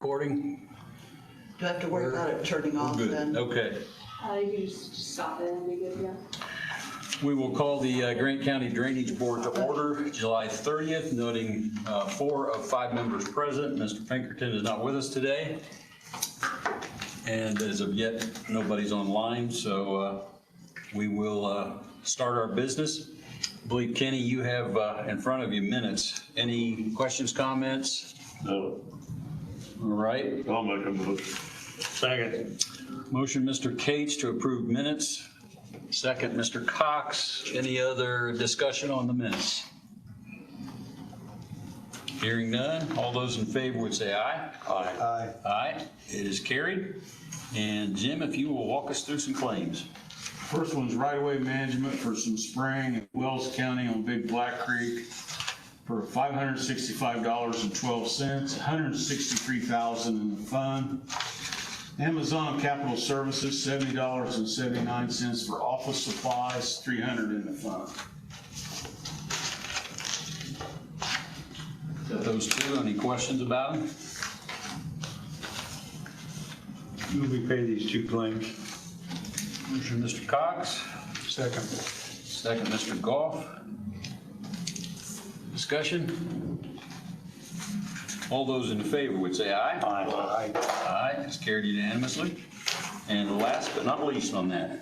recording? Do I have to worry about it turning off Good. then? Okay. You can just stop it and be good, yeah. We will call the Grant County Drainage Board to order July 30th, noting 4 of 5 members present. Mr. Pinkerton is not with us today. And as of yet, nobody's online, so we will start our business. I believe, Kenny, you have in front of you minutes. Any questions, comments? No. All right. I'll make a motion. Second. Motion, Mr. Cates, to approve minutes. Second, Mr. Cox. Any other discussion on the minutes? Hearing none. All those in favor would say aye. Aye. Aye. Aye. It is carried. And Jim, if you will walk us through some claims. First one's right-of-way management for some spraying in Wells County on Big Black Creek for $565.12, $163,000 in the fund. Amazon Capital Services, $70.79 for office supplies, $300 in the fund. Those two, any questions about them? Will we pay these two claims? Motion, Mr. Cox. Second. Second, Mr. Goff. Discussion? All those in favor would say aye. Aye. Aye, it's carried unanimously. And last but not least on that,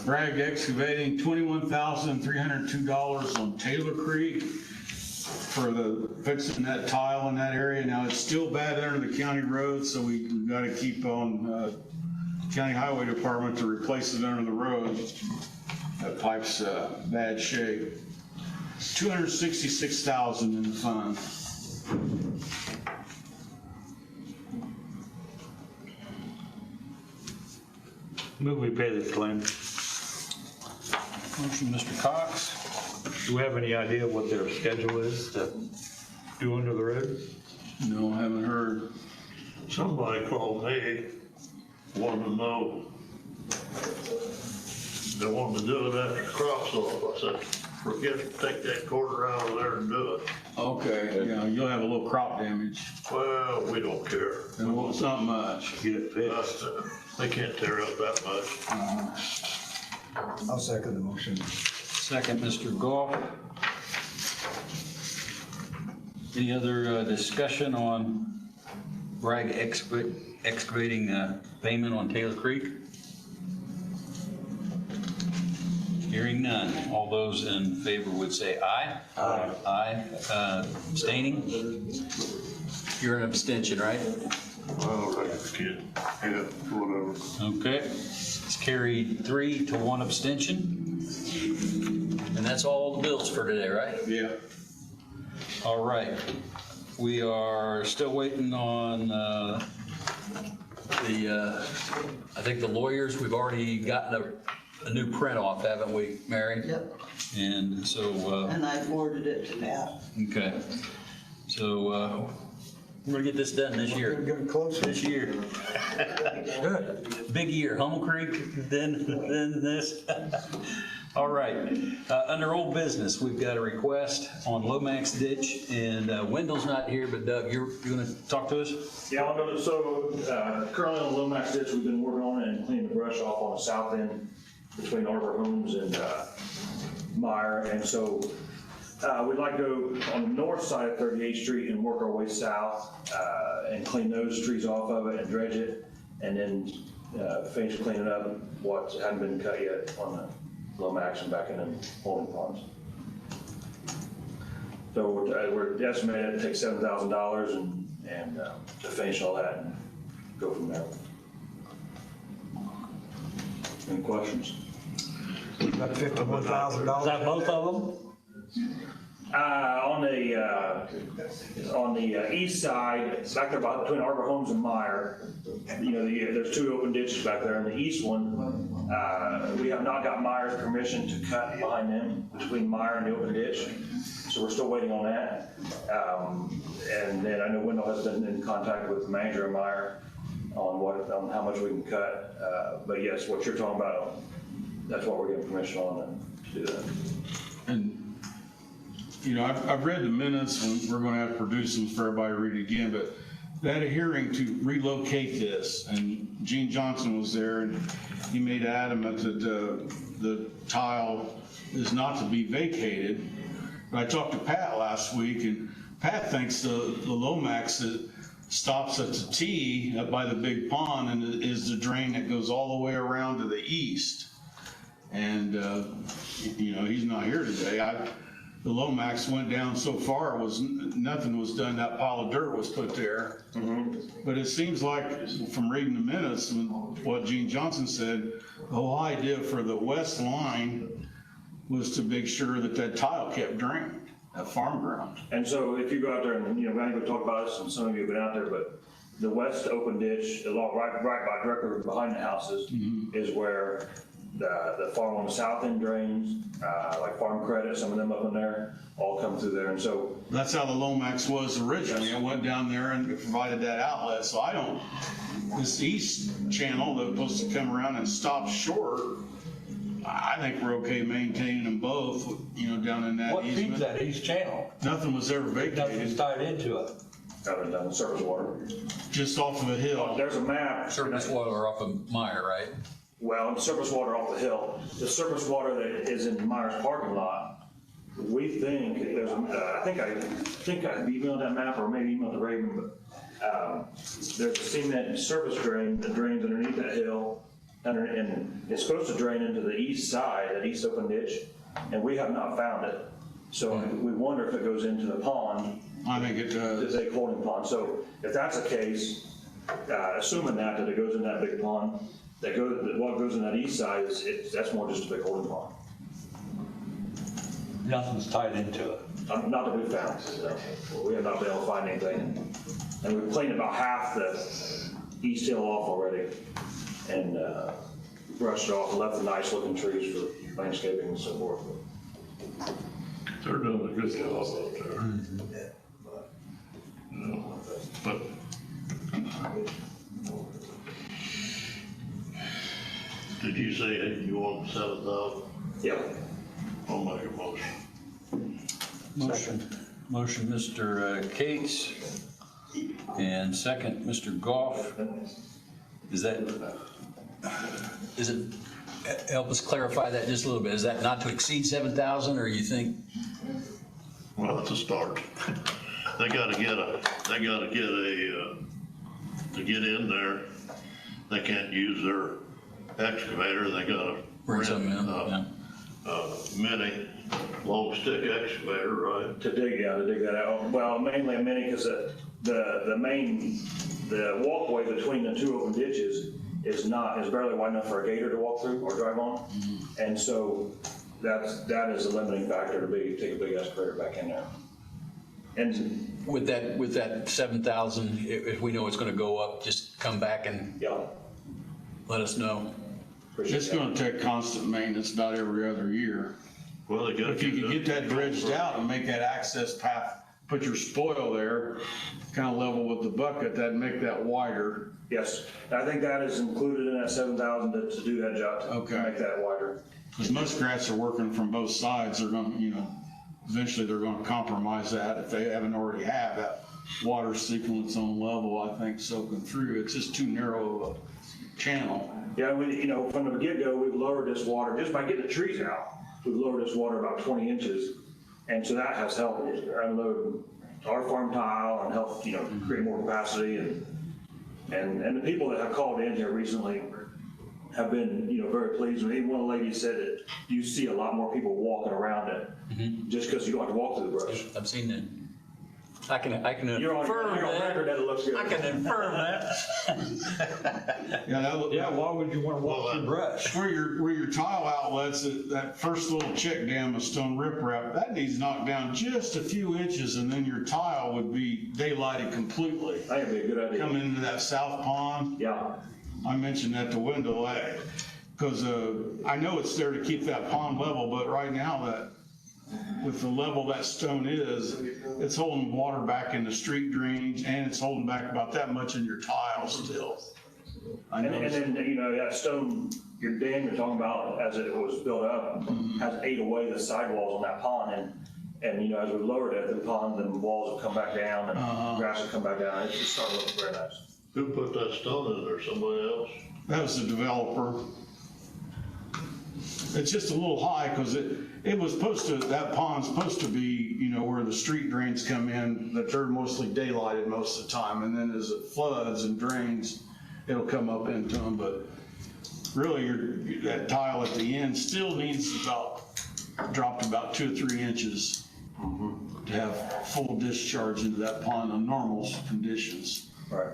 Bragg Excavating, $21,302 on Taylor Creek for the fixing that tile in that area. Now, it's still bad under the county road, so we've got to keep on County Highway Department to replace it under the road. That pipe's bad shape. $266,000 in the fund. Move we pay this claim. motion, Mr. Cox. Do we have any idea what their schedule is to do under the road? No, I haven't heard. Somebody called me, wanted to know, they wanted to do it after the crop's off. I said, forget it, take that quarter out of there and do it. Okay, yeah, you'll have a little crop damage. Well, we don't care. And well, it's not much. Get it fixed. They can't tear up that much. I'll second the motion. Second, Mr. Goff. Any other discussion on Bragg excavating payment on Taylor Creek? Hearing none. All those in favor would say aye. Aye. Aye. Abstaining? You're an abstention, right? Well, like a kid, yeah, whatever. Okay. It's carried 3 to 1 abstention. And that's all the bills for today, right? Yeah. All right. We are still waiting on I think the lawyers. We've already gotten a new print off, haven't we, Mary? Yep, And so, and I forwarded it to Pat. okay. So we're gonna get this done this year. Getting closer. This year. Good. Big year, Humble Creek, then this. All right, under old business, we've got a request on Lomax Ditch, and Wendell's not here, but Doug, you're gonna talk to us? Yeah, I'll go to, so currently on Lomax Ditch, we've been working on it and cleaning the brush off on the south end between Arbor Homes and Meyer. And so we'd like to go on the north side of 38th Street and work our way south and clean those trees off of it and dredge it, and then finish cleaning up what hadn't been cut yet on the Lomax and back in the holding ponds. So we're estimating it takes $7,000 and to finish all that and go from there. Any questions? About $51,000. Is that both of them? On the east side, back there between Arbor Homes and Meyer, you know, there's 2 open ditches back there. In the east one, we have not got Meyer's permission to cut behind them between Meyer and the open ditch. So we're still waiting on that. And then I know Wendell has been in contact with the manager of Meyer on how much we can cut. But yes, what you're talking about, that's what we're getting permission on to do that. And you know, I've read the minutes, and we're going to have to produce them for everybody to read again, but they had a hearing to relocate this, and Gene Johnson was there, and he made adamant that the tile is not to be vacated. But I talked to Pat last week, and Pat thinks the Lomax that stops at the T up by the big pond and is the drain that goes all the way around to the east. And, you know, he's not here today. The Lomax went down so far, nothing was done, that pile of dirt was put there. But it seems like, from reading the minutes, what Gene Johnson said, the whole idea for the west line was to make sure that that tile kept drained, that farm ground. And so if you go out there and, you know, Randy would talk about this, and some of you have been out there, but the west open ditch, along right by directly behind the houses, is where the farm on the south end drains, like Farm Credit, some of them up in there, all come through there. And so That's how the Lomax was originally. It went down there and provided that outlet. So this east channel that was supposed to come around and stop short, I think we're okay maintaining them both, you know, down in that What feeds easement. that east channel? Nothing was ever Nothing's vacated, tied into it. down the surface water. just off of a hill. There's a map. Surface water off of Meyer, right? Well, the surface water off the hill, the surface water that is in Myers parking lot, we think there's, I think I emailed that map or maybe emailed the Raven, but there's a cement surface drain that drains underneath that hill, and it's supposed to drain into the east side, that east open ditch, and we have not found it. So we wonder if it goes into the pond, I think it the does. big holding pond. So if that's the case, assuming that it goes in that big pond, what goes in that east side that's more just a big holding pond. Nothing's tied into it. Not that we found, so we have not been able to find anything. And we've cleaned about half the east hill off already and brushed it off and left the nice looking trees for landscaping and so forth. They're doing a good job out there. But did you say you want 7,000? Yeah. I'll make a motion. Motion, Mr. Cates, and second, Mr. Goff. Is it, help us clarify that just a little bit. Is that not to exceed 7,000, or you think? Well, it's a start. They gotta get to get in there, they can't use their excavator, they gotta Bring something in, rent mini long stick excavator, right? To dig that out. Well, mainly a mini because the walkway between the two open ditches is barely wide enough for a gator to walk through or drive on. And so that is a limiting factor to take a big excavator back in there. And With that 7,000, if we know it's gonna go up, just come back and yeah, let us know. It's gonna take constant maintenance about every other year. Well, they gotta. If you could get that dredged out and make that access path, put your spoil there, kind of level with the bucket, that'd make that wider. yes, I think that is included in that 7,000 to do that job, to Okay. make that wider. Because muskrats are working from both sides, they're gonna, you know, eventually they're gonna compromise that if they haven't already have that water seeking its own level, I think, soaking through. It's just too narrow of a channel. Yeah, from the get-go, we've lowered this water, just by getting the trees out, we've lowered this water about 20 inches. And so that has helped unload our farm tile and help, create more capacity. And the people that have called in here recently have been, very pleased. And even one lady said that you see a lot more people walking around it just because you don't have to walk through the brush. I've seen that. I can You're on confirm record that. that it looks good. I can confirm that. Yeah, why would you wanna walk through brush? Where your tile outlets, that first little check dam of stone riprap, that needs knocked down just a few inches and then your tile would be daylighted completely. I think it'd be a good idea. Coming into that south pond, Yeah, I mentioned that to Wendell, because I know it's there to keep that pond level, but right now that, with the level that stone is, it's holding water back in the street drains and it's holding back about that much in your tile still. I and noticed. then, that stone, your dam you're talking about, as it was built up, has ate away the sidewalls on that pond, And, you know, as we lowered it, the pond, the walls have come back down and grass has come back down. It's just starting to look very nice. Who put that stone in there, somebody else? That was the developer. It's just a little high because it was supposed to, that pond's supposed to be, you know, where the street drains come in, that they're mostly daylighted most of the time. And then as it floods and drains, it'll come up into them. But really, that tile at the end still needs dropped about 2 or 3 inches to have full discharge into that pond on normal conditions. Right.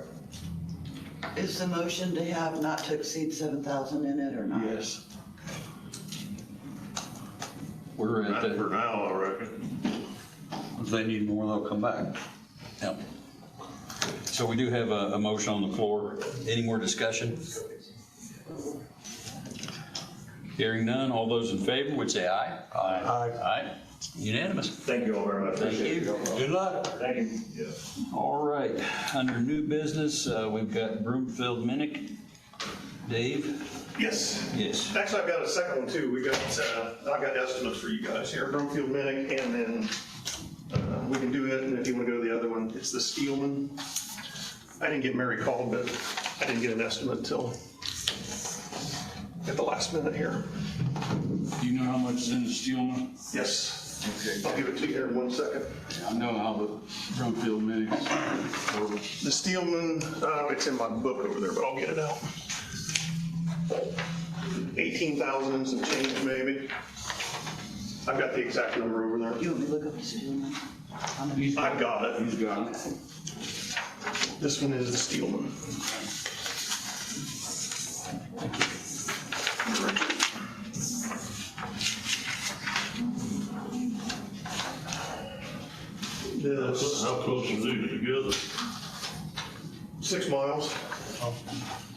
Is the motion to have not to exceed 7,000 in it or not? Yes. We're at Not for the, now, I reckon. if they need more, they'll come back. Yep. So we do have a motion on the floor. Any more discussion? Hearing none, all those in favor would say aye. Aye. Aye. Unanimous. Thank you all very much. Thank Appreciate you. it. Good luck. Thank you. All right, under new business, we've got Broomfield Minnick. Dave? Yes. Yes. Actually, I've got a second one too. I've got estimates for you guys here, Broomfield Minnick, and then we can do it, and if you want to go to the other one, it's the Steelman. I didn't get Mary called, but I didn't get an estimate until at the last minute here. Do you know how much is in the Steelman? Yes. Okay. I'll give it to you here in 1 second. I know how the Broomfield Minnick. The Steelman, it's in my book over there, but I'll get it out. 18,000 and some change maybe. I've got the exact number over there. You want me to look up the Steelman? I've got it. He's got it. This one is the Steelman. This, How close are these together? 6 miles.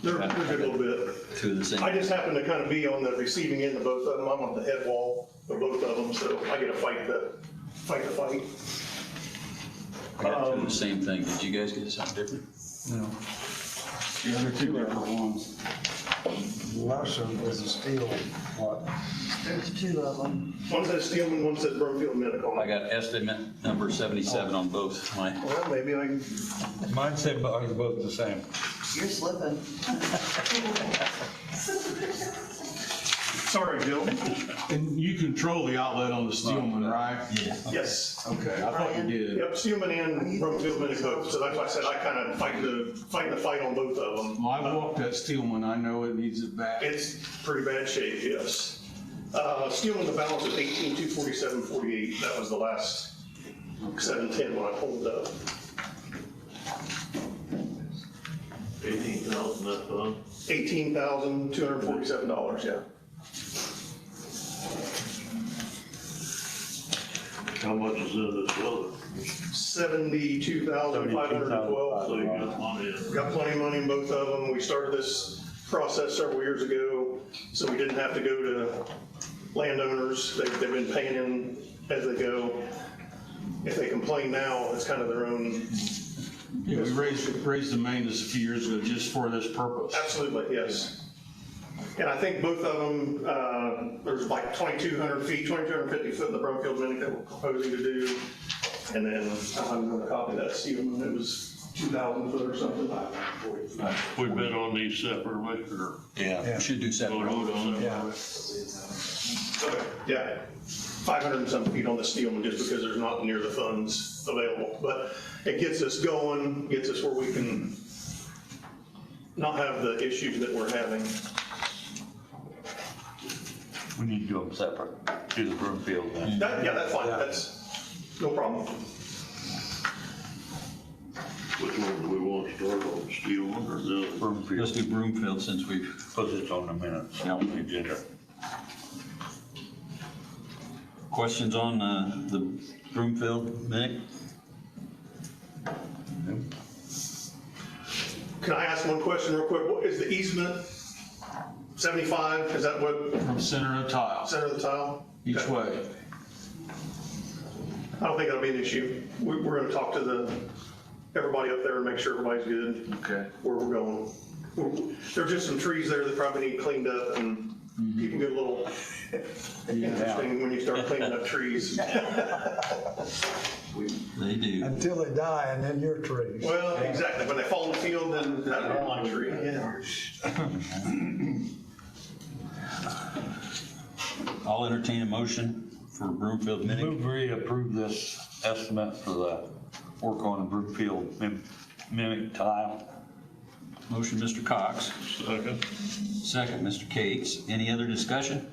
They're good a little bit. Two of the same. I just happen to kind of be on the receiving end of both of them. I'm on the head wall of both of them, so I get to fight the fight. I got two of the same thing. Did you guys get something different? No. The other 2 different ones. Larson is a steel, what? There's 2 of them. One says Steelman, one says Broomfield Minnick on I it. got estimate number 77 on both. Mine. Well, maybe I can, Mine said both the same. You're slipping. sorry, Jill. And you control the outlet on the Steelman, right? Yeah. Yes. Okay, I thought you did. Yep, Steelman and Broomfield Minnick both. So that's why I said I kind of fight the fight on both of them. Well, I walked that Steelman, I know it needs it back. It's pretty bad shape, yes. Steelman, the balance is 18,247.48. That was the last 710 when I pulled it up. 18,000, that's fun. $18,247, yeah. How much is in this other? 72,512. So you got money in. We got plenty of money in both of them. We started this process several years ago, so we didn't have to go to landowners. They've been paying in as they go. If they complain now, it's kind of their own. Yeah, we raised the maintenance a few years ago just for this purpose. Absolutely, yes. And I think both of them, there's like 2,200 feet, 2,250 foot in the Broomfield Minnick that we're proposing to do. And then I'm going to copy that Steelman, it was 2,000 foot or something. We bid on these separately, or? Yeah. Should do Oh, 7. hold on. Yeah. Okay, yeah, 500 and some feet on the Steelman just because there's not near the funds available. But it gets us going, gets us where we can not have the issues that we're having. We need to do them separate, do the Broomfield then. Yeah, that's fine, that's no problem. Which one do we want to start on, steel one or the other? Broomfield, Let's do Broomfield since we've, because it's on the minutes, on the agenda. questions on the Broomfield Minnick? Can I ask one question real quick? What is the easement? 75, is that what, From center of tile, center of the tile? each Okay. way. I don't think that'll be an issue. We're gonna talk to everybody up there and make sure everybody's good Okay. where we're going. There's just some trees there that probably need cleaned up and People get a little interesting when you start cleaning up trees. They do. Until they die and then your trees. Well, exactly. When they fall in the field, then that's not my tree. I'll entertain a motion for Broomfield Mini. Move we approve this estimate for the work on Brookfield mimic tile. Motion, Mr. Cox. Second. Second, Mr. Cates. Any other discussion?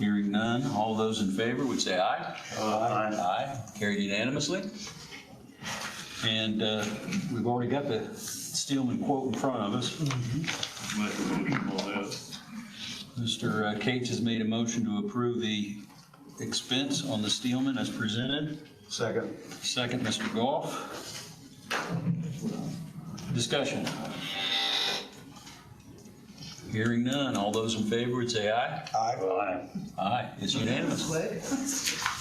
Hearing none. All those in favor would say aye. Aye. Aye. Carried unanimously. And we've already got the Steelman quote in front of us. Make a motion on that. Mr. Cates has made a motion to approve the expense on the Steelman as presented. Second. Second, Mr. Goff. Discussion. Hearing none. All those in favor would say aye. Aye. Aye. It's unanimous. Quick.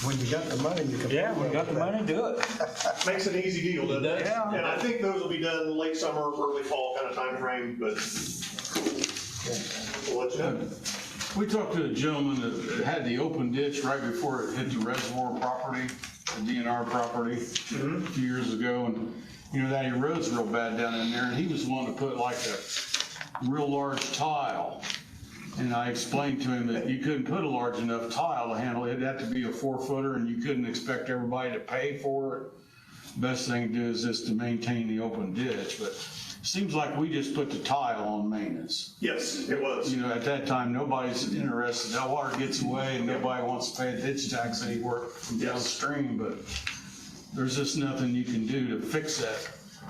When you got the money, you can. Yeah, we got the money, do it. Makes an easy deal, doesn't it? Yeah. And I think those will be done late summer, early fall kind of time frame, but we'll let you know. We talked to a gentleman that had the open ditch right before it hit the reservoir property, the DNR property, a few years ago, and, you know, that erodes real bad down in there, and he was wanting to put like a real large tile. And I explained to him that you couldn't put a large enough tile to handle it. It'd have to be a 4-footer, and you couldn't expect everybody to pay for it. Best thing to do is just to maintain the open ditch, but seems like we just put the tile on maintenance. Yes, it was. You know, at that time, nobody's interested. That water gets away and nobody wants to pay a ditch tax anywhere from downstream, but there's just nothing you can do to fix that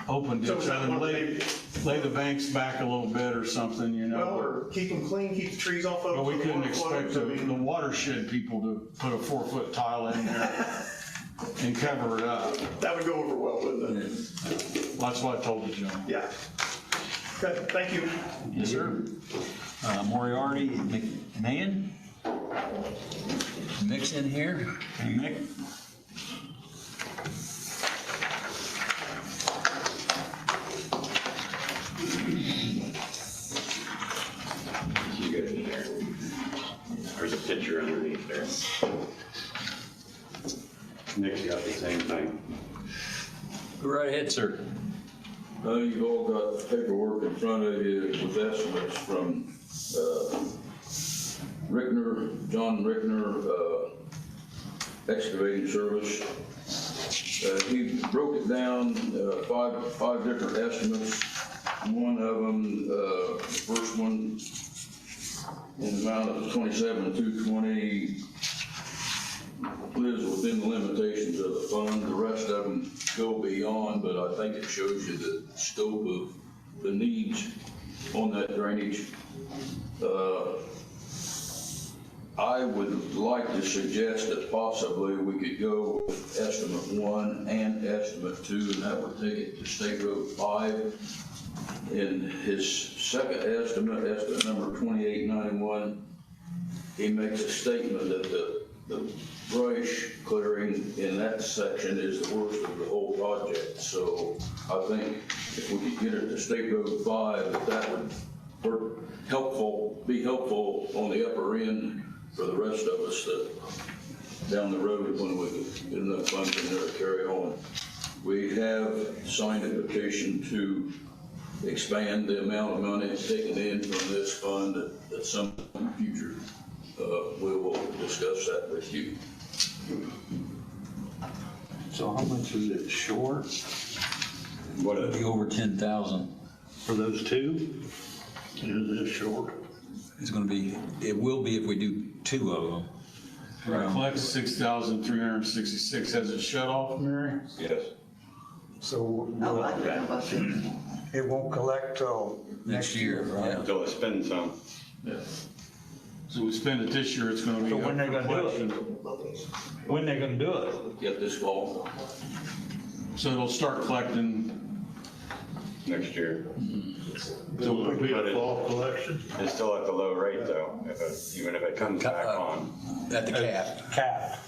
open So ditch. is that Other than one lay the banks back a little bit or something, you Well, know. or keep them clean, keep the trees off of them. But we so the couldn't water flows. expect I the mean, watershed people to put a 4-foot tile in there and cover it up. that would go over well, wouldn't it? That's what I told the gentleman. Yeah. Okay, thank you. Yes, sir. Moriarty, McMahon? Mix in here. Hey, Mick. You get it in there. There's a picture underneath there. Nick's got the same thing. Go right ahead, sir. You've all got the paperwork in front of you with estimates from Rickner, John Rickner, Excavating Service. He broke it down, five different estimates. One of them, the first one, in the amount of $27,220, lives within the limitations of the fund. The rest of them go beyond, but I think it shows you the scope of the needs on that drainage. I would like to suggest that possibly we could go with estimate 1 and estimate 2, and that would take it to State Road 5. In his second estimate, estimate number 2891, he makes a statement that the brush clearing in that section is the worst of the whole project. So I think if we could get it to State Road 5, that would be helpful on the upper end for the rest of us that down the road when we get enough funds in there to carry on. We have signed a petition to expand the amount of money taken in from this fund at some future. We will discuss that with you. So how much is it short What It'll be over 10,000. for those two? Is this short? It's gonna be, it will be if we do 2 of them. Right, collect 6,366. Has it shut off, Mary? Yes. So Oh, I don't know about this. it won't collect till Next year, yeah. Until it spends some. So we spend it this year, it's gonna be. So when up they for gonna do it? collection. When they gonna do it? Get this fall. So it'll start collecting. Next year. Will it be a fall collection? It's still at the low rate though, even if it comes back on. At the cap. Cap.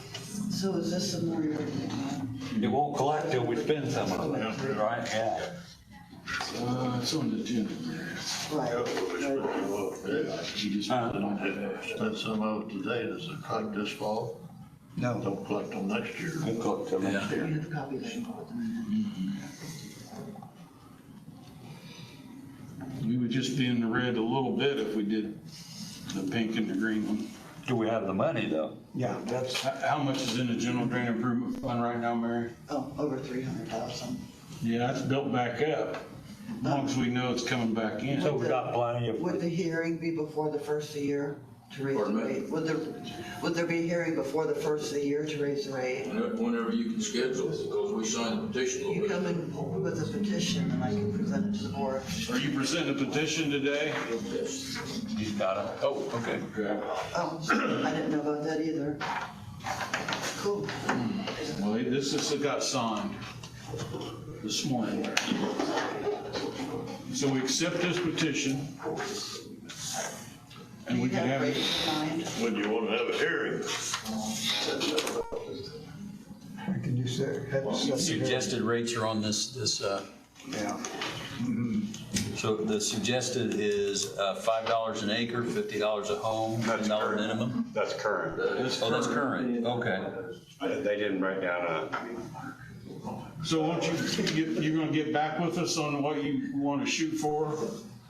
So is this a Moriarty thing? It won't collect till we spend some of it, right? Yeah. It's on the agenda. Right. You just put it on the Spend some of it today, does it collect this fall? No, Don't collect them next year. We'll collect them next You year. have a copy there. We would just be in the red a little bit if we did the pink and the green one. Do we have the money, though? yeah, that's, How much is in the general drain improvement fund right now, Mary? Oh, over 300,000. Yeah, it's built back up, as long as we know it's coming back in. So we got plenty of, Would the hearing be before the first of the year to raise the Pardon me? rate? Would there be a hearing before the first of the year to raise the rate? Whenever you can schedule, because we signed the petition. You come in with a petition and I can present it to the board. Are you presenting a petition today? Yes. he's got it. Oh, okay. Okay. Oh, I didn't know about that either. Cool. Well, this just got signed this morning. So we accept this petition. And we Do you can have rate it. in mind? When you want to have a hearing, can you say, have to set the Suggested rates are on this, yeah. so the suggested is $5 an acre, $50 a home, $10 minimum? That's current. Oh, that's current, okay. They didn't write down So won't you're gonna get back with us on what you want to shoot for?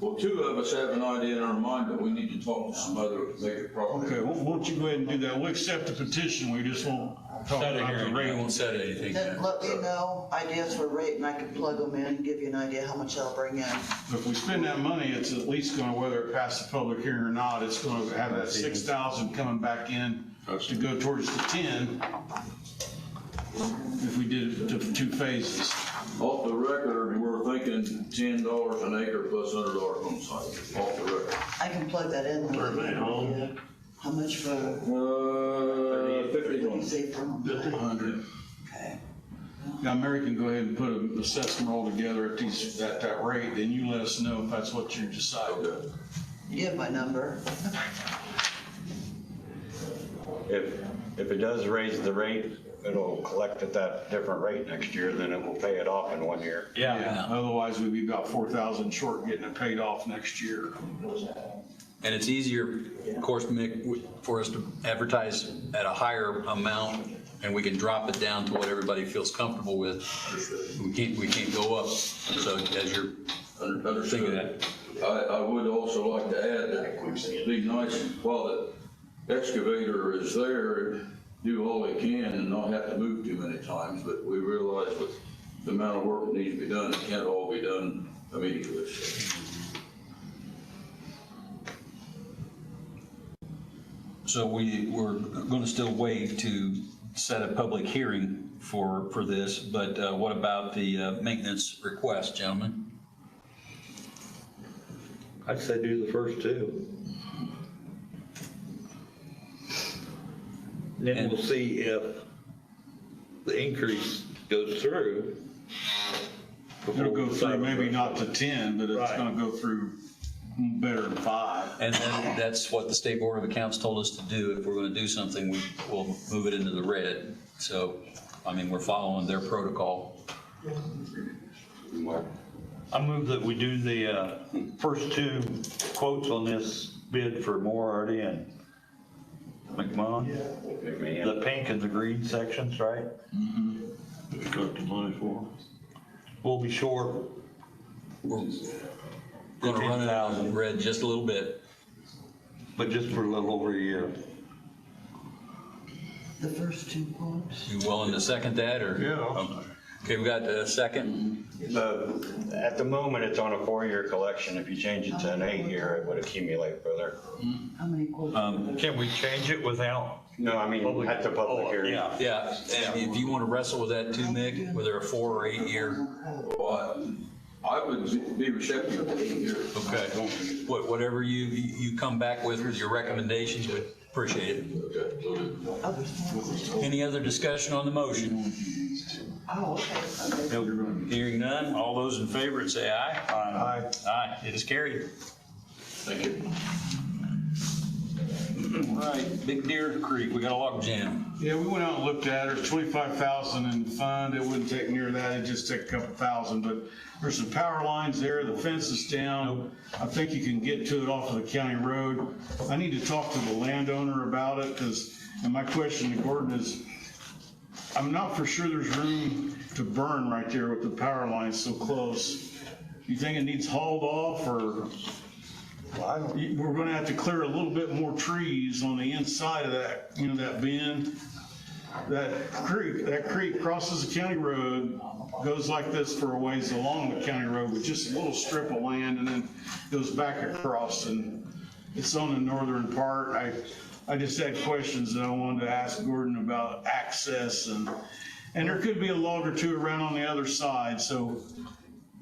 Well, two of us have an idea in our mind, but we need to talk to some other, make it proper. Okay, won't you go ahead and do that? We'll accept the petition, we just won't talk Set a about the hearing, we rate. won't set anything. Then let me know ideas for rate and I can plug them in and give you an idea how much that'll bring in. If we spend that money, it's at least gonna, whether it passes the public hearing or not, it's gonna have that 6,000 coming back in to go towards the 10. If we did it to 2 phases. Off the record, we're thinking $10 an acre plus $100 home site, off the record. I can plug that in. Per man home? Yeah. How much for, 50 what do you homes. say for home? 100. Okay. Now, Mary can go ahead and put an assessment all together at these, at that rate, then you let us know if that's what you decide. Okay. You have my number. if it does raise the rate, it'll collect at that different rate next year, then it will pay it off in 1 year. Yeah, otherwise we'd be about 4,000 short getting it paid off next year. And it's easier, of course, Mick, for us to advertise at a higher amount, and we can drop it down to what everybody feels comfortable with. We can't go up, so as you're thinking that. I would also like to add that it'd be nice while the excavator is there, do all they can and not have to move too many times, but we realize with the amount of work that needs to be done, it can't all be done immediately. So we're going to still waive to set a public hearing for this, but what about the maintenance request, gentlemen? I'd say do the first two. Then we'll see if the increase goes through. It'll go through maybe not to 10, but it's Right. gonna go through better than 5. And then that's what the State Board of Accounts told us to do. If we're going to do something, we'll move it into the red. So, I mean, we're following their protocol. I move that we do the first two quotes on this bid for Moriarty and McMahon. The pink and the green sections, right? we got the money for We'll be short. We're going to run it out in red just a little bit. But just for a little over a year. The first 2 quotes. You willing to second that, or? Yeah. Okay, we got a second. At the moment, it's on a 4-year collection. If you change it to an 8-year, it would accumulate further. How many quotes? Can we change it without? No, I mean, at the public hearing. Yeah, and if you want to wrestle with that too, Mick, whether a 4 or 8 year. I would be receptive to 8 years. Okay. Whatever you come back with your recommendations, we appreciate it. Any other discussion on the motion? Oh, okay, okay. Hearing none, all those in favor, would say aye. Aye. Aye, it is carried. Thank you. Right, Big Deer Creek, we got a log jam. Yeah, we went out and looked at it, there's 25,000 in the fund, it wouldn't take near that, it'd just take a couple thousand, but there's some power lines there, the fence is down. I think you can get to it off of the county road. I need to talk to the landowner about it, and my question to Gordon is, I'm not for sure there's room to burn right there with the power lines so close. You think it needs hauled off, or we're gonna have to clear a little bit more trees on the inside of that, that bend? That creek crosses the county road, goes like this for a ways along the county road with just a little strip of land, and then goes back across, and it's on the northern part. I just had questions that I wanted to ask Gordon about access, and there could be a log or two around on the other side, so,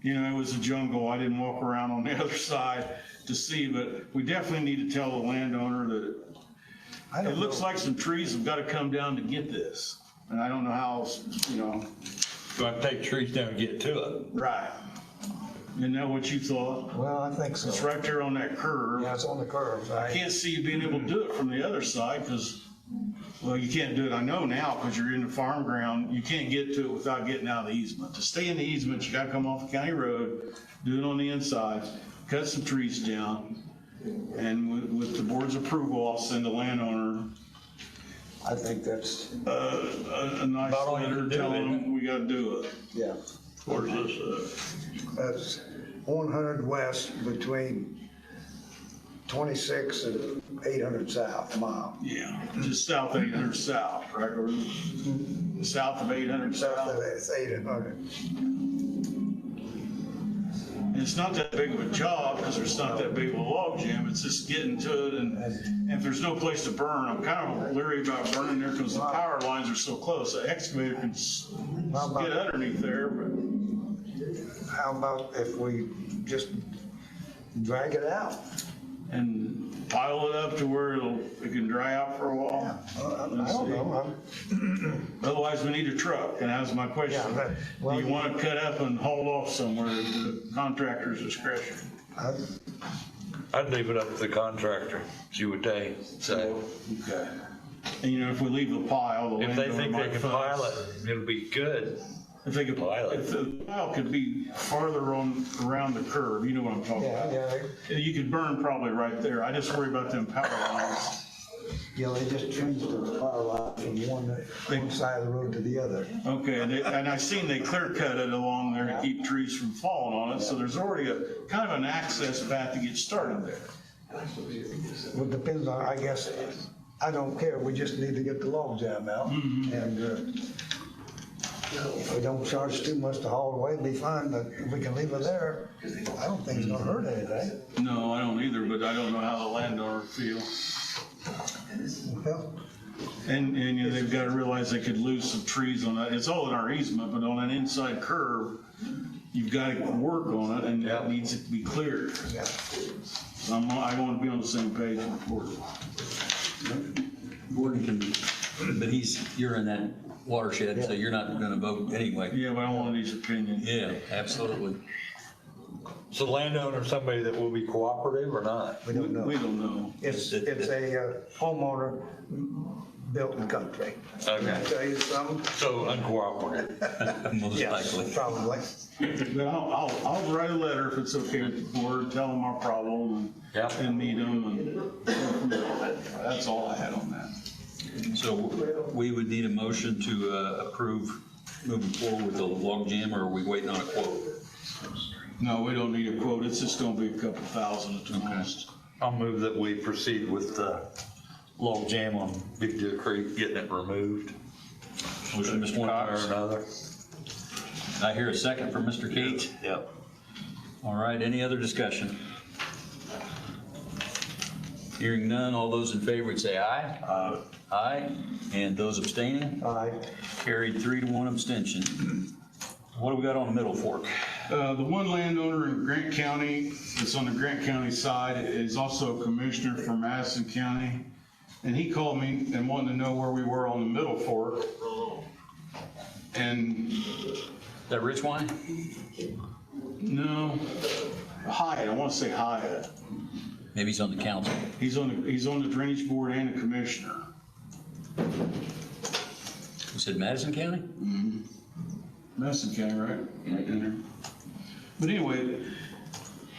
it was a jungle. I didn't walk around on the other side to see, but we definitely need to tell the landowner that it looks like some trees have got to come down to get this, and I don't know how, Gonna take trees down and get to it. Right. Isn't that what you thought? Well, I think so. It's right there on that curve. Yeah, it's on the curve. I can't see you being able to do it from the other side because, well, you can't do it, I know now, because you're in the farm ground. You can't get to it without getting out of the easement. To stay in the easement, you got to come off the county road, do it on the inside, cut some trees down, and with the board's approval, I'll send the landowner I think that's, a nice About all you letter can do, telling isn't them we got to do it. yeah, Where's this, that's 100 west between 26 and 800 south, a mile. Yeah, just south 800 south, right? Or south of 800 South south. of it, it's 800. And it's not that big of a job because there's not that big of a log jam. It's just getting to it, and if there's no place to burn, I'm kind of leery about burning there because the power lines are so close. The excavator can get underneath there, but How about if we just drag it out? and pile it up to where it can dry out for a while. I don't know. Otherwise, we need a truck, and that was my question. Yeah, but- well, Do you want to cut up and haul off somewhere at the contractor's discretion? I'd leave it up to the contractor, see what they say. Okay. And if we leave the pile, the If they landowner think they might can fuss. pile it, it'll be good. If they could, Pile it. if the pile could be farther around the curve, you know what I'm talking Yeah, about. yeah, You could burn probably right there. I just worry about them power lines. they just changed the power line from one side of the road to the other. Okay, and I seen they clear cut it along there to keep trees from falling on it, so there's already a kind of an access path to get started there. Well, it depends on, I guess, I don't care, we just need to get the log jam out. And if we don't charge too much to haul away, it'd be fine, but if we can leave it there, I don't think it's gonna hurt anything. No, I don't either, but I don't know how the landowner feel. Well, And they've got to realize they could lose some trees on that. It's all in our easement, but on an inside curve, you've got to work on it, and that needs to be cleared. yeah. I want to be on the same page with Gordon. Gordon can, but you're in that watershed, so you're not gonna vote anyway. Yeah, but I want his opinion. Yeah, absolutely. So landowner, somebody that will be cooperative or not? We don't know. We don't know. It's a homeowner built in country. Okay. Can I tell you something? So uncooperative. Most likely. Probably. But I'll write a letter if it's okay with the board, tell them our problem Yeah. and meet them, and that's all I had on that. So we would need a motion to approve moving forward with the log jam, or are we waiting on a quote? No, we don't need a quote. It's just gonna be a couple thousand at the most. I'll move that we proceed with the log jam on Big Deer Creek, getting it removed. Motion, Mr. One way or Cox. another. I hear a second from Mr. Kate. Yep. All right, any other discussion? Hearing none, all those in favor would say aye. Aye. And those abstaining? Aye. Carried 3-1 abstention. What do we got on the Middle Fork? The one landowner in Grant County, that's on the Grant County side, is also a commissioner for Madison County. And he called me and wanted to know where we were on the Middle Fork. And That Rich Wine? no, Hyatt, I want to say Hyatt. Maybe he's on the council. He's on the drainage board and the commissioner. You said Madison County? Madison County, right? Right in there. But anyway,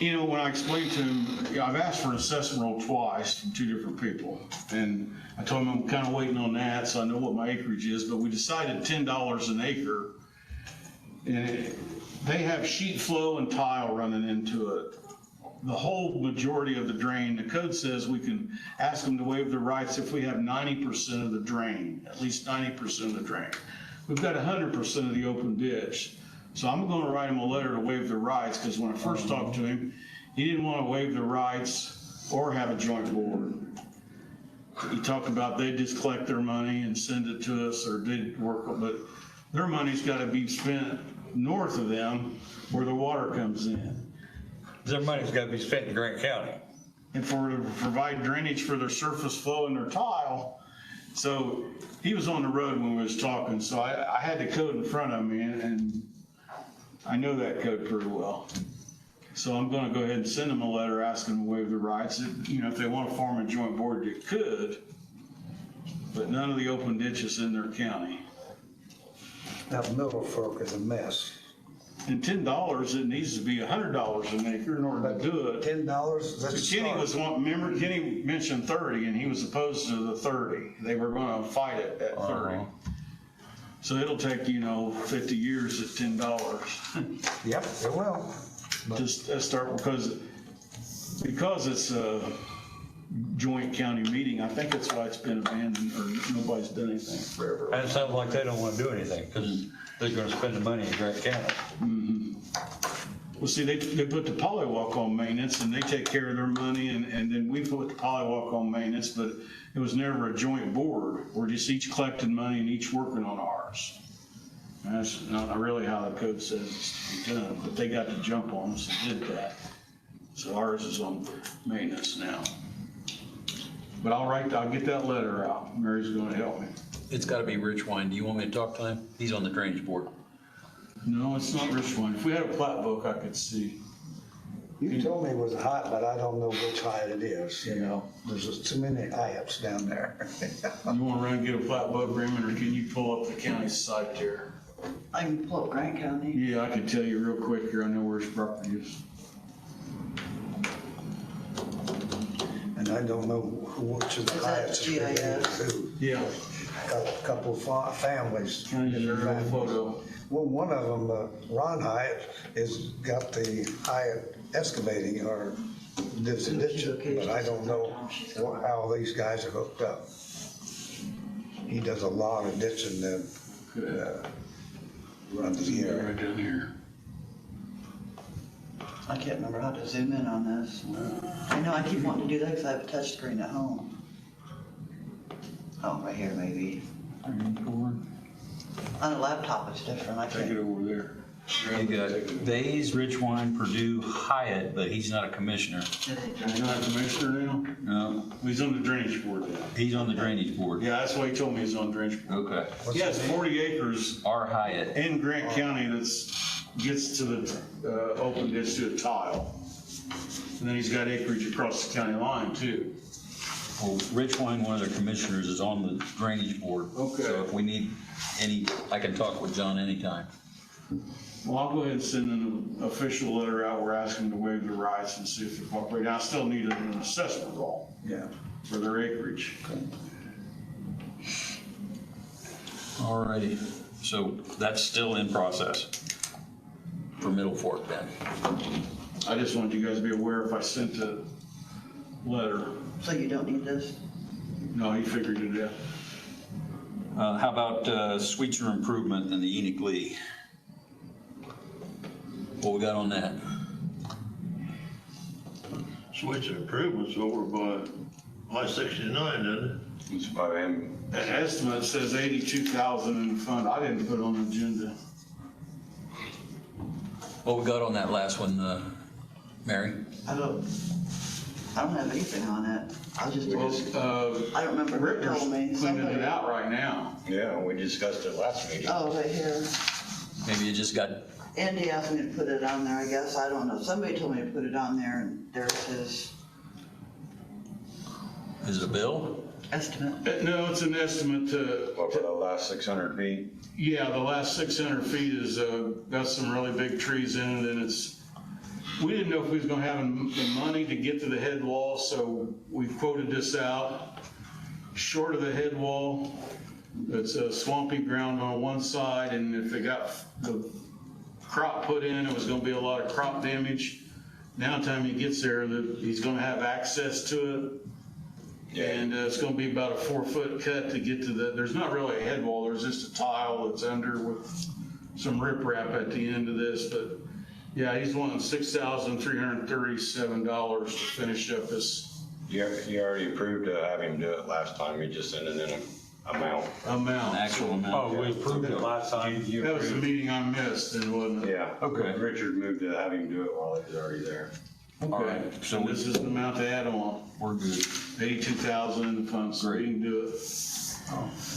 you know, when I explained to him, yeah, I've asked for an assessment roll twice from two different people. And I told him I'm kind of waiting on that, so I know what my acreage is, but we decided $10 an acre. And they have sheet flow and tile running into it. The whole majority of the drain, the code says we can ask them to waive their rights if we have 90% of the drain, at least 90% of the drain. We've got 100% of the open ditch. So I'm gonna write him a letter to waive their rights, because when I first talked to him, he didn't want to waive their rights or have a joint board. He talked about they just collect their money and send it to us, or did work, but their money's gotta be spent north of them where the water comes in. Their money's gotta be spent in Grant County. And for to provide drainage for their surface flow and their tile. So he was on the road when we was talking, so I had the code in front of me, and I know that code pretty well. So I'm gonna go ahead and send them a letter asking them to waive their rights. You know, if they want to form a joint board, they could, but none of the open ditches in their county. That Middle Fork is a mess. And $10, it needs to be $100 an acre in order to do it. $10, that's a Kenny start. was remember Kenny mentioned 30, and he was opposed to the 30. They were gonna fight it at 30. So it'll take, you know, 50 years at $10. Yep, it will. Just start, because it's a joint county meeting. I think that's why it's been abandoned, or nobody's done anything forever. And it sounds like they don't wanna do anything, because they're gonna spend the money in Grant County. Well, see, they put the polywalk on maintenance, and they take care of their money, and then we put the polywalk on maintenance, but it was never a joint board. We're just each collecting money and each working on ours. And that's not really how the code says it's to be done, but they got to jump on us and did that. So ours is on maintenance now. But I'll get that letter out. Mary's gonna help me. It's gotta be Rich Wine. Do you want me to talk to him? He's on the drainage board. No, it's not Richland. If we had a plat book, I could see. You told me it was a height, but I don't know which height it is, you know? There's just too many heights down there. You wanna run and get a plat book, Raymond, or can you pull up the county site there? I can pull up Grant County. Yeah, I can tell you real quick here. I know where his property is. And I don't know which of the Is that heights it's related GIS? to. Yeah. Got a couple of families. Can I get a real photo? Well, one of them, Ron Hyatt, is got the Hyatt excavating or this ditching, but I don't know how these guys are hooked up. He does a lot of ditching and runs the Yeah, area. right down here. I can't remember how to zoom in on this. I know I keep wanting to do that because I have a touch screen at home. Oh, right here maybe. On a laptop, it's different. I Take it can't. over there. You got Bays, Rich Wine, Purdue, Hyatt, but he's not a commissioner. He's not a commissioner now? No, He's on the drainage board now. he's on the drainage board. Yeah, that's why he told me he's on drainage board. Okay. He has 40 acres R. Hyatt. in Grant County gets to the open ditch to a tile. And then he's got acreage across the county line too. Well, Rich Wine, one of their commissioners, is on the drainage board. Okay. So if we need any, I can talk with John anytime. Well, I'll go ahead and send an official letter out. We're asking to waive their rights and see if they cooperate. I still need an assessment roll Yeah. for their acreage. All righty. So that's still in process for Middle Fork then. I just wanted you guys to be aware if I sent a letter. So you don't need this? No, he figured it out. How about Sweetser Improvement in the Enoch Lee? What we got on that? Switch improvements over by I-69, isn't it? It's by him. An estimate says 82,000 in the fund. I didn't put it on the agenda. What we got on that last one, Mary? I don't have anything on it. I just, I don't remember who Rick's told me. cleaning Somebody- it out right now. Yeah, we discussed it last meeting. Oh, right here. Maybe you just got, Andy asked me to put it on there, I guess. I don't know. Somebody told me to put it on there, and there's his Is it a bill? Estimate. No, it's an estimate to, What, for the last 600 feet? yeah, the last 600 feet is, got some really big trees in it, and it's, we didn't know if we was gonna have the money to get to the head wall, so we quoted this out. Short of the head wall, it's a swampy ground on one side, and if they got the crop put in, it was gonna be a lot of crop damage. Now time he gets there, he's gonna have access to it. And it's gonna be about a 4-foot cut to get to there's not really a head wall, there's just a tile that's under with some riprap at the end of this, but yeah, he's wanting $6,337 to finish up this You already approved to have him do it last time, you just sent it in an amount. An amount. actual amount? Oh, we approved it last time. That was the meeting I missed, and wasn't it? Yeah. Okay. Richard moved to have him do it while he was already there. Okay, so this is the amount to add on, We're good. 82,000 in the funds, so we can do it.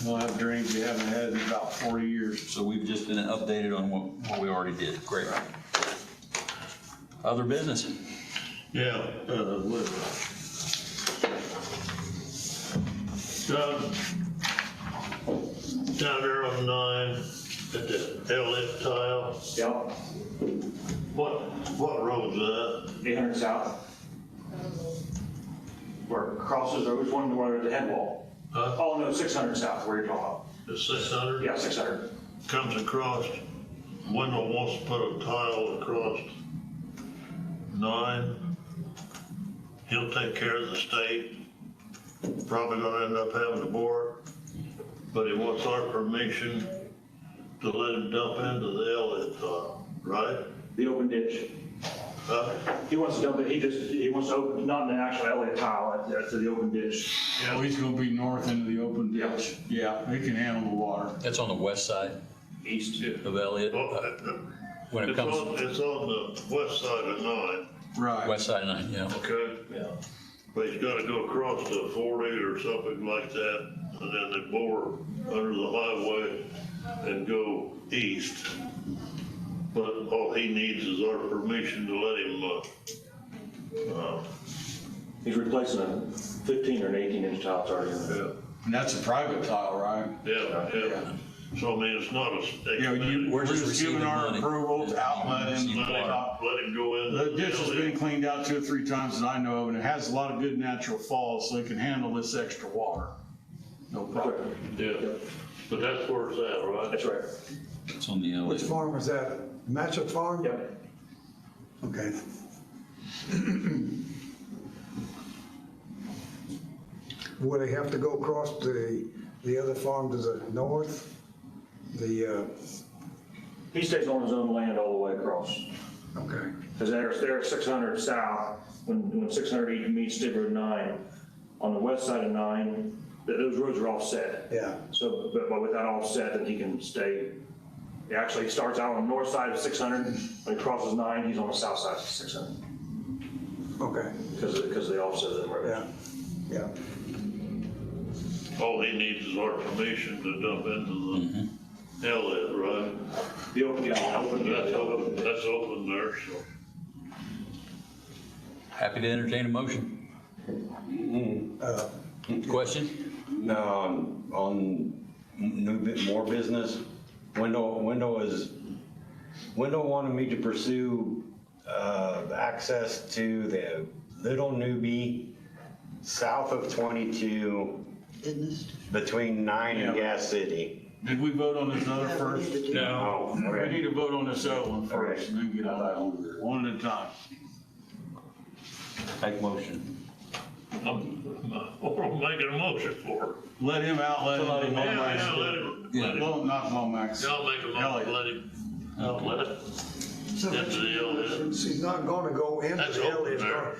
We'll have drains we haven't had in about 40 years. So we've just been updated on what we already did. Great. Other business? Yeah, down there on 9, at the Elliott tile, Yep, what road's that? 800 south. Where it crosses, there was one where the head wall. Huh? Oh, no, 600 south, where you're talking about. The 600? Yeah, 600. Comes across, Wendell wants to put a tile across 9. He'll take care of the state. Probably gonna end up having to bore it, but he wants our permission to let him dump into the Elliott tile, right? The open ditch. He wants to dump it, he wants to open, not in the actual Elliott tile, to the open ditch. Oh, he's gonna be north into the open ditch. Yeah, he can handle the water. That's on the west side East. of Elliott. When it comes, It's on the west side of 9, Right. west side of 9, yeah. okay? Yeah. But he's gotta go across the 40 or something like that, and then they bore under the highway and go east. But all he needs is our permission to let him, He's replacing a 15 or an 18-inch tile, it's already in there. yeah, And that's a private tile, right? yeah. So I mean, it's not a. Yeah, we're just just giving receiving our money. approval to outlet him. Let him go in. The ditch has been cleaned out 2 or 3 times that I know of, and it has a lot of good natural falls, so it can handle this extra water. No problem. Yeah, but that's where it's at, right? That's right. It's on the Which Elliott. farm is that? Matchett Farm? Yep. Okay. Would they have to go across to the other farm to the north? He stays on his own land all the way across. Okay, Because they're 600 south, when 600 meets State Road 9, on the west side of 9, those roads are all set. yeah, So, but with that all set, then he can stay, he actually starts out on the north side of 600, when he crosses 9, he's on the south side of 600, okay, because of the offset of the road. yeah, yeah. All he needs is our permission to dump into the Elliott, right? The open, yeah, That's open there, so. Happy to entertain a motion. Question? No, on more business, Wendell wanted me to pursue, access to the Little Newbie south of 22 Didn't this? between 9 and Yeah. Gas City. Did we vote on this other Yeah, we first? need to do- Oh, We okay. need to vote on this other one first, Okay. and then get on that one at a time. Take motion. What am I making a motion for? Let him outlet it. Yeah, let him, Well, not Lomax. I'll make a motion, Elliott. let him, let it, So into the Elliott. she's not gonna go into That's the open Elliott, there.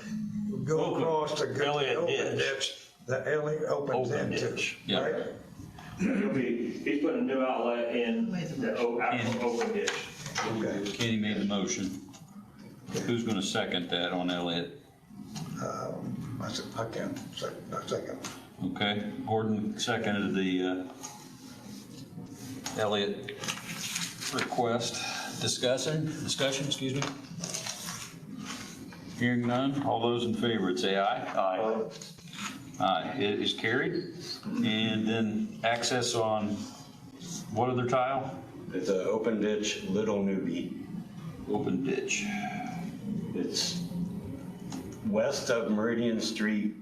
go across to go to Elliott the open ditch. ditch. The Elliott opens Open into, ditch, yeah. right? He's putting a new outlet in the actual open ditch. Okay. Kenny made the motion. Who's gonna second that on Elliott? I can, second. Okay, Gordon seconded the Elliott request. Discussion, excuse me? Hearing none, all those in favor, would say aye. Aye. Aye, it is carried. And then access on what other tile? It's an open ditch, Little Newbie. Open ditch. It's west of Meridian Street,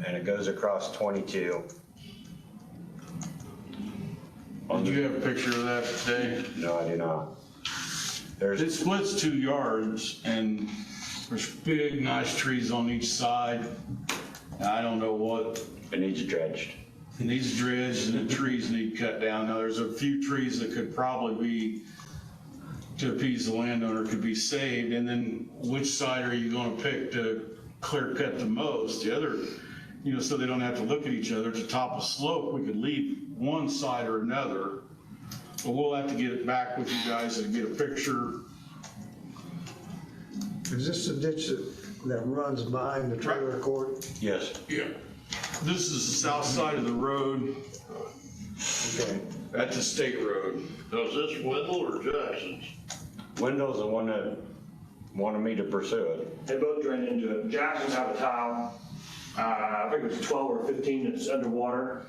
and it goes across 22. Did you have a picture of that today? No, I do not. It There's, splits 2 yards, and there's big, nice trees on each side. And I don't know what, it needs dredged. it needs dredged, and the trees need cut down. Now, there's a few trees that could probably be, to appease the landowner, could be saved, and then which side are you gonna pick to clear cut the most? The other, so they don't have to look at each other. At the top of slope, we could leave one side or another, but we'll have to get it back with you guys and get a picture. Is this the ditch that runs behind the trailer court? Yes. Yeah. This is the south side of the road. Okay. That's a state road. Now, is this Wendell or Jackson's? Wendell's the one that wanted me to pursue it. They both drain into it. Jackson's have a tile, I think it's 12 or 15 that's underwater.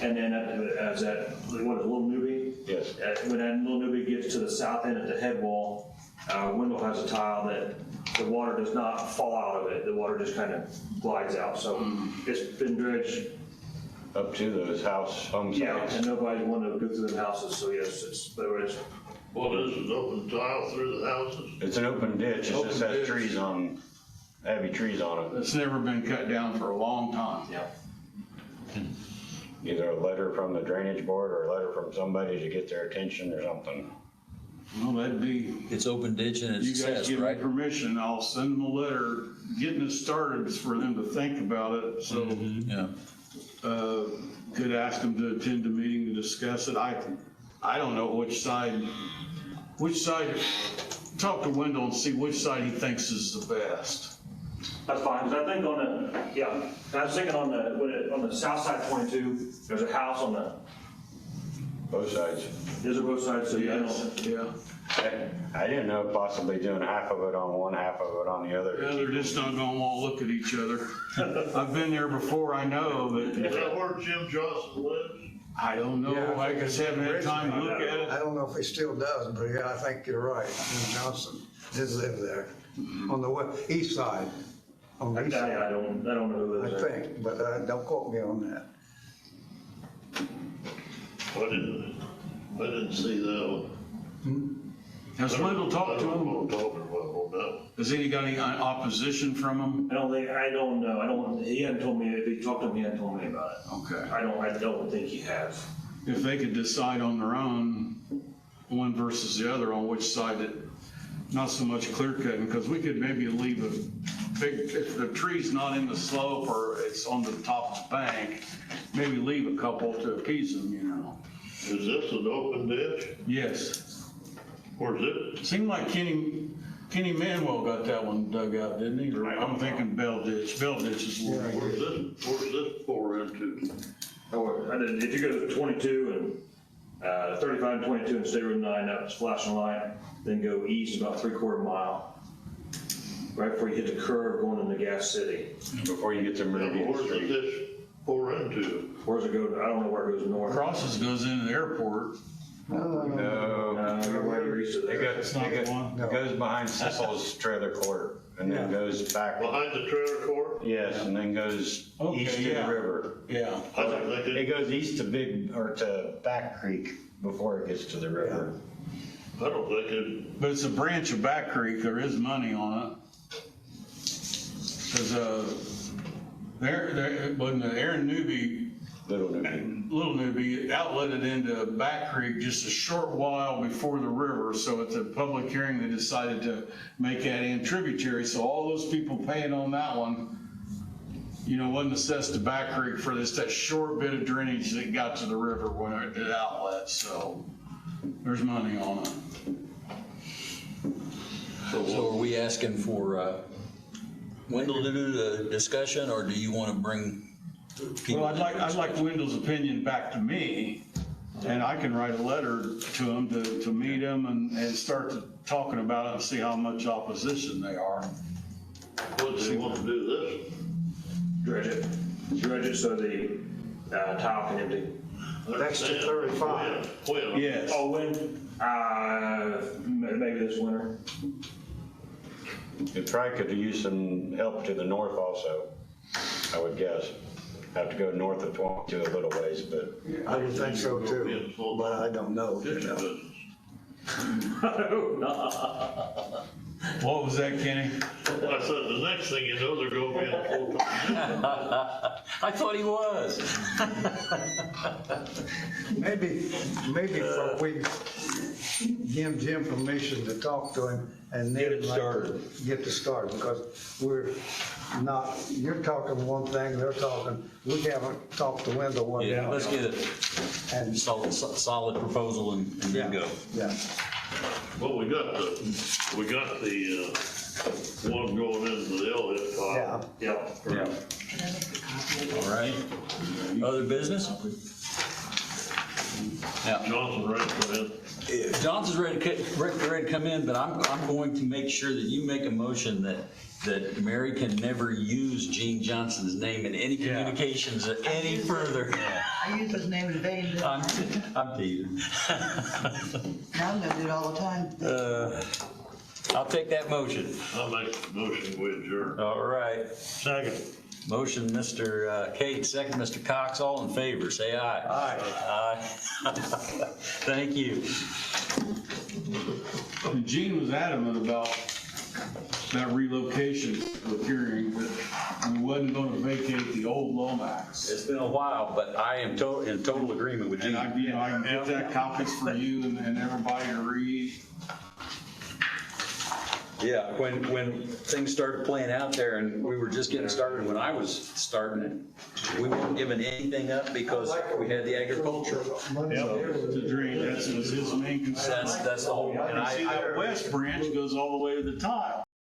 And then as that, what is it, Little Newbie? Yes. When that Little Newbie gets to the south end at the head wall, Wendell has a tile that the water does not fall out of it. The water just kind of glides out. So it's been dredged. Up to those home Yeah, sites. and nobody wanted to go through the houses, so yes, What is it, open tile through the houses? It's an open ditch, it Open just has ditch. trees on, heavy trees on it. It's never been cut down for a long time. yeah. Either a letter from the drainage board or a letter from somebody to get their attention or something. Well, that'd be, It's open ditch and it's you guys assessed, give me right? permission, I'll send them a letter, getting it started for them to think about it, so, Yeah. could ask them to attend a meeting to discuss it. I don't know which side, talk to Wendell and see which side he thinks is the best. That's fine, because I think I was thinking on the south side of 22, there's a house on the, Both sides. these are both sides, so yeah, I don't. Yeah, I didn't know possibly doing half of it on one, half of it on the other. yeah, they're just not gonna wanna look at each other. I've been there before, I know, Is but that where Jim Johnson lives? I don't know, Yeah, I just haven't had time to look at I it. don't know if he still does, but yeah, I think you're right. Jim Johnson did live there on the east side. On the east side, I don't know who I lives there. think, but don't quote me on that. I didn't see that one. Has Wendell talked to I don't know him? what I'm talking about on that one. Has he got any opposition from him? I don't know, he hadn't told me, if he talked to him, he hadn't told me about it. Okay. I don't think he has. If they could decide on their own, one versus the other, on which side it, not so much clear cutting, because we could maybe leave a big, if the tree's not in the slope or it's on the top of the bank, maybe leave a couple to appease them, Is this an open ditch? Yes. Where's it? Seemed like Kenny Manuel got that one dug out, didn't he? Or I'm thinking Bell Ditch. Bell Ditch is where Where's this pour into? If you go to 22 and 35 and 22 and State Road 9, that's flashing light, then go east about 3/4 mile. Right before you hit the curve going into Gas City. Before you get to Meridian Where's the Street. ditch pour into? Where's it go? I don't know where it goes north. Crosses goes into the airport. No, Right east of it there. goes, not the one? it goes behind Cecil's trailer court and then goes back. Behind the trailer court? Yes, and then goes Okay, east to the yeah. river. Yeah. I don't think It it, goes east to Back Creek before it gets to the river. I don't think it, But it's a branch of Back Creek, there is money on it. Cause, when Aaron Newby, Little Newbie. Little Newbie outletted into Back Creek just a short while before the river, so at the public hearing, they decided to make that in tributary, so all those people paying on that one, wasn't assessed to Back Creek for that short bit of drainage that got to the river when it outlets, so there's money on it. So are we asking for Wendell to do the discussion, or do you want to bring people? Well, I'd like Wendell's opinion back to me, and I can write a letter to him to meet him and start talking about it and see how much opposition they are. what do they want to do this? Dredge it. dredge it so the tile can empty. That's the 35. When? Yes. Oh, when? Maybe this winter. You probably could use some help to the north also, I would guess. Have to go north of 22 a little ways, but I would think so too, but I don't know. Ditch you know. business. What was that, Kenny? I said, the next thing you know, they're gonna be in a full-time. I thought he was. Maybe before we give Jim permission to talk to him and then Get it started. Get to start, because we're not, you're talking one thing, they're talking, we haven't talked to Wendell one Yeah, down. let's get a And, solid proposal and then go. yeah, Well, we got the one going into the L-hit yeah. pile. Yeah. All right. Other business? Now, Johnson ready for him. Johnson's ready to come in, but I'm going to make sure that you make a motion that Mary can never use Gene Johnson's name in any communications any further. I use his name to evade. I'm teasing. Now I'm gonna do it all the time. I'll take that motion. I'll make the motion, we adjourn. All right. Second. Motion, Mr. Kate, second, Mr. Cox, all in favor, say aye. Aye. Aye. Thank you. And Gene was adamant about that relocation with hearing that we wasn't gonna vacate the old Lomax. It's been a while, but I am in total agreement with And you. I can get that copies for you and everybody to read. Yeah, when things started playing out there and we were just getting started, when I was starting, we weren't giving anything up because we had the agriculture. The drain, that was his main concern. That's the whole, and And see, that west branch goes all the way to the tile.